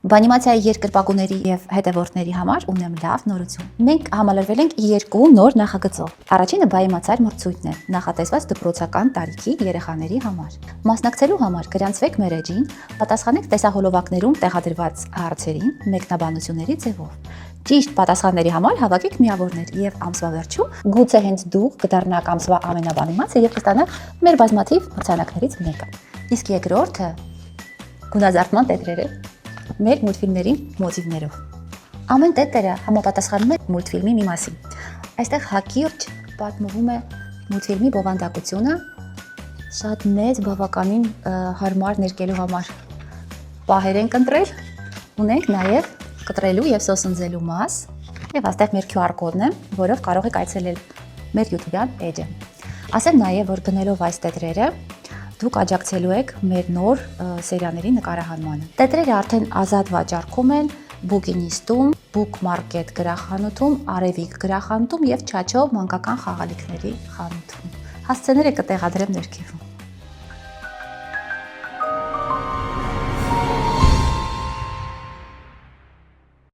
Բանիմացիայի երկրպագուների եւ հետևորդների համար ունեմ լավ նորություն։ Մենք համալրվել ենք 2 նոր նախագծով։ Առաջինը բանիմացար մրցույթն է, նախատեսված դպրոցական տարիքի երեխաների համար։ Մասնակցելու համար գրանցվեք մեր էջին, պատասխանեք տեսահոլովակներում տեղադրված հարցերին մեկնաբանությունների ձևով։ Ճիշտ պատասխանների համար հավաքեք միավորներ եւ ամսվա վերջում գուցե հենց դուք կդառնաք ամսվա ամենաբանիմացը եւ կստանաք մեր բազմաթիվ մրցանակներից մեկը։ Իսկ երկրորդը գունազարդման տետրերը մեր մուլտֆիլմերի մոտիվներով։ Ամեն տետրը համապատասխանում է մուլտֆիլմի մի մասին։ Այստեղ հակիրճ պատմվում է մուլտֆիլմի բովանդակությունը, շատ մեծ բավականին հարմար ներկելու համար պահեր ենք ընտրել, ունենք նաև կտրելու եւ սոսնձելու մաս, եւ այստեղ մեր QR կոդն է, որով կարող եք այցելել մեր YouTube-յան էջը։ Ասեմ նաև, որ գնելով այս տետրերը դուք աջակցելու եք մեր նոր սերիաների նկարահանմանը։ Տետրերը արդեն ազատ վաճառքում են Bookinist-ում, Bookmarket գրախանութում, Արևիկ գրախանութում եւ Չաչո մանկական խաղալիքների խանութում։ Հասցեները կտեղադրեմ ներքևում։